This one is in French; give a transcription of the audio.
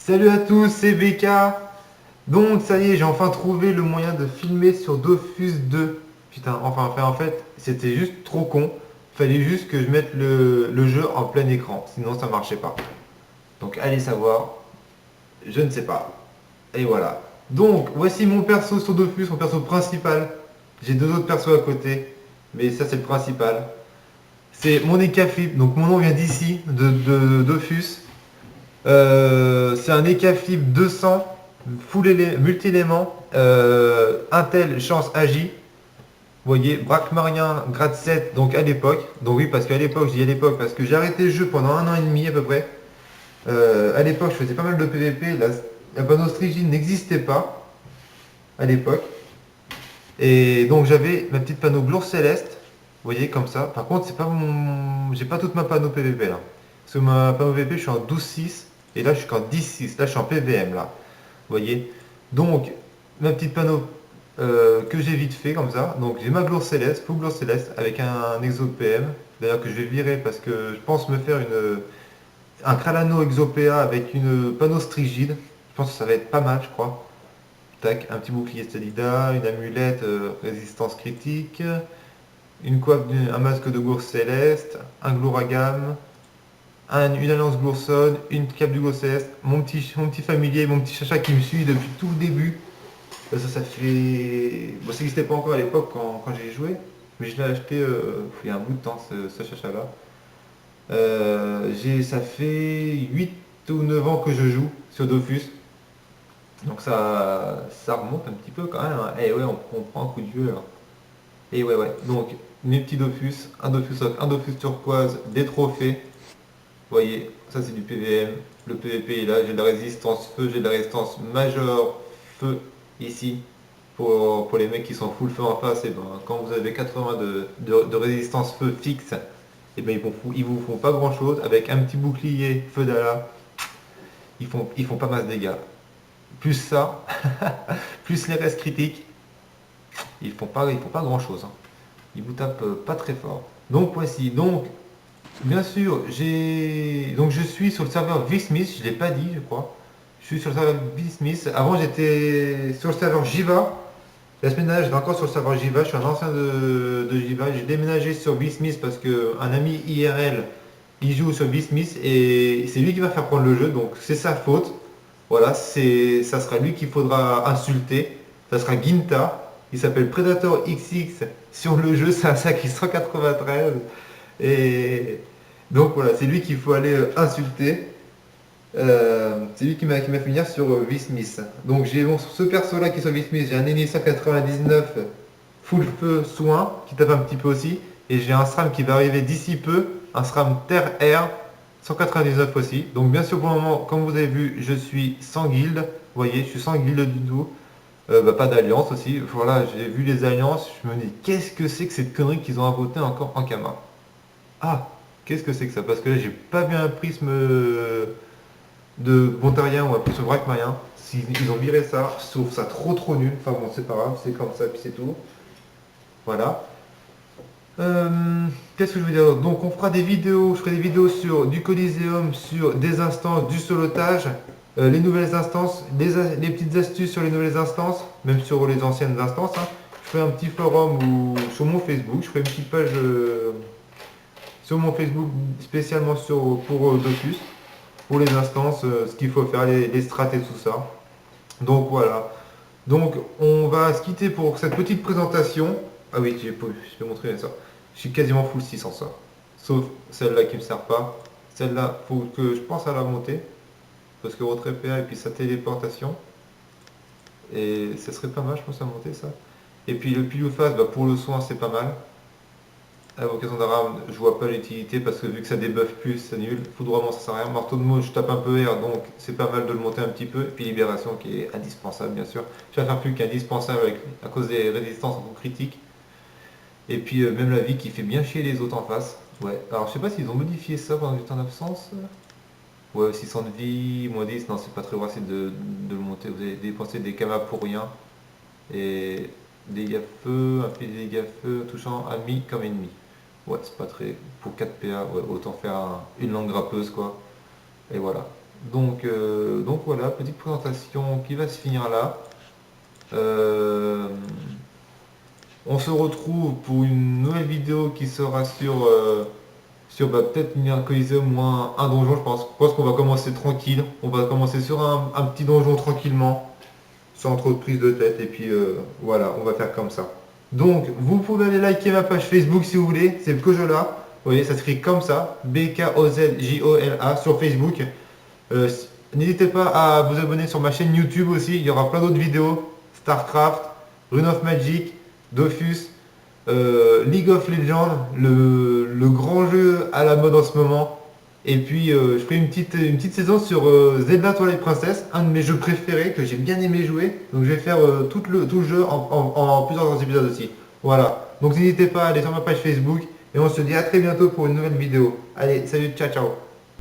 Salut à tous, c'est BK. Donc ça y est, j'ai enfin trouvé le moyen de filmer sur Dofus 2. Putain, enfin en fait, c'était juste trop con. Fallait juste que je mette le jeu en plein écran, sinon ça marchait pas. Donc allez savoir, je ne sais pas. Et voilà. Donc voici mon perso sur Dofus, mon perso principal. J'ai deux autres persos à côté, mais ça c'est le principal. C'est mon Ecaflip, donc mon nom vient d'ici, de Dofus. C'est un Ecaflip 200 multi-éléments, Intel Chance AJ. Vous voyez, Braque Marien grade 7, donc à l'époque. Donc oui, parce qu'à l'époque, je dis à l'époque, parce que j'ai arrêté le jeu pendant un an et demi à peu près. À l'époque, je faisais pas mal de PVP. La panneau Strigine n'existait pas à l'époque. Et donc j'avais ma petite panneau Gloire Céleste. Vous voyez, comme ça. Par contre, c'est pas mon... j'ai pas toute ma panneau PVP là. Parce que ma panneau PVP, je suis en 12.6. Et là, je suis qu'en 10.6. Là, je suis en PVM là. Vous voyez. Donc, ma petite panneau que j'ai vite fait comme ça. Donc, j'ai ma gloire céleste, full gloire céleste, avec un exo PM. D'ailleurs, que je vais virer parce que je pense me faire un Kralano exopéa avec une panneau strigide. Je pense que ça va être pas mal, je crois. Tac, un petit bouclier Stalida, une amulette résistance critique, un masque de gourde céleste, un Gloragam, une alliance Goursonne, une cape du Céleste, mon petit familier, mon petit chacha qui me suit depuis tout le début. Ça fait... Bon, ça n'existait pas encore à l'époque quand j'ai joué, mais je l'ai acheté il y a un bout de temps, ce chacha-là. Ça fait 8 ou 9 ans que je joue sur Dofus, donc ça remonte un petit peu quand même, hein. Eh ouais, on prend un coup de vieux, hein. Et ouais. Donc, mes petits Dofus, un Dofus Oc, un Dofus turquoise, des trophées. Vous voyez, ça c'est du PVM. Le PVP est là, j'ai de la résistance feu, j'ai de la résistance major feu ici. Pour les mecs qui sont full feu en face, et ben, quand vous avez 80 de résistance feu fixe, et ben, ils vous font pas grand chose. Avec un petit bouclier feu d'Ala, ils font pas masse de dégâts. Plus ça, plus les restes critiques, ils font pas grand chose, hein. Ils vous tapent pas très fort. Donc voici, donc bien sûr, je suis sur le serveur vSmith, je ne l'ai pas dit, je crois. Je suis sur le serveur vSmith. Avant, j'étais sur le serveur Jiva. La semaine dernière, j'étais encore sur le serveur Jiva. Je suis un ancien de Jiva. J'ai déménagé sur vSmith parce qu'un ami IRL, il joue sur vSmith et c'est lui qui va faire prendre le jeu. Donc, c'est sa faute. Voilà, ça sera lui qu'il faudra insulter. Ça sera Ginta. Il s'appelle Predator XX sur le jeu. C'est un sac 193. Et donc voilà, c'est lui qu'il faut aller insulter. C'est lui qui m'a fait venir sur V-Smith. Donc j'ai ce perso là qui est sur V-Smith, j'ai un Eni 199 full feu soin qui tape un petit peu aussi. Et j'ai un SRAM qui va arriver d'ici peu, un SRAM Terre Air 199 aussi. Donc bien sûr pour le moment, comme vous avez vu, je suis sans guilde. Vous voyez, je suis sans guilde du tout. Pas d'alliance aussi. Voilà, j'ai vu les alliances, je me dis qu'est-ce que c'est que cette connerie qu'ils ont inventée encore en Kama. Ah, qu'est-ce que c'est que ça? Parce que là, j'ai pas vu un prisme de Bontarien ou un prisme Braquemarien. Ils ont viré ça, je trouve ça trop nul. Enfin bon, c'est pas grave, c'est comme ça, puis c'est tout. Voilà. Qu'est-ce que je veux dire? Donc on fera des vidéos, je ferai des vidéos sur du Coliseum, sur des instances, du solotage, les nouvelles instances, les petites astuces sur les nouvelles instances, même sur les anciennes instances, hein. Je ferai un petit forum ou sur mon Facebook, je ferai une petite page sur mon Facebook spécialement pour Dofus, pour les instances, ce qu'il faut faire, les strats et tout ça. Donc voilà. Donc on va se quitter pour cette petite présentation. Ah oui, je vais montrer ça. Je suis quasiment full 6 en ça. Sauf celle-là qui ne me sert pas. Celle-là, faut que je pense à la monter. Parce que votre PA et puis sa téléportation. Et ça serait pas mal, je pense, à monter ça. Et puis le pile ou face, bah, pour le soin, c'est pas mal. Invocation d'Aram, je vois pas l'utilité parce que vu que ça débuffe plus, c'est nul. Foudroiement, ça sert à rien. Marteau de mouche, je tape un peu air, donc c'est pas mal de le monter un petit peu. Et puis libération qui est indispensable, bien sûr. Je vais faire plus qu'indispensable à cause des résistances en coup critique. Et puis même la vie qui fait bien chier les autres en face. Ouais. Alors je sais pas s'ils ont modifié ça pendant que j'étais en absence. Ouais, 600 de vie, moins 10, non, c'est pas très facile de le monter. Vous avez dépensé des kamas pour rien. Et dégâts feu, un peu de dégâts feu, touchant ami comme ennemi. Ouais, c'est pas très... Pour 4 PA, ouais, autant faire une langue grappeuse, quoi. Et voilà. Donc, donc voilà, petite présentation qui va se finir là. Euh, on se retrouve pour une nouvelle vidéo qui sera sur peut-être une Colisée au moins un donjon, je pense. Je pense qu'on va commencer tranquille. On va commencer sur un petit donjon tranquillement, sans trop de prise de tête. Et puis voilà, on va faire comme ça. Donc, vous pouvez aller liker ma page Facebook si vous voulez. C'est Bkojola. Vous voyez, ça s'écrit comme ça. Bkozjola sur Facebook. N'hésitez pas à vous abonner sur ma chaîne YouTube aussi. Il y aura plein d'autres vidéos. StarCraft, Rune of Magic, Dofus, League of Legends, le grand jeu à la mode en ce moment. Et puis je ferai une petite saison sur Zelda Twilight Princess, un de mes jeux préférés que j'ai bien aimé jouer. Donc je vais faire tout le jeu en plusieurs épisodes aussi. Voilà. Donc n'hésitez pas à aller sur ma page Facebook et on se dit à très bientôt pour une nouvelle vidéo. Allez, salut, ciao ciao.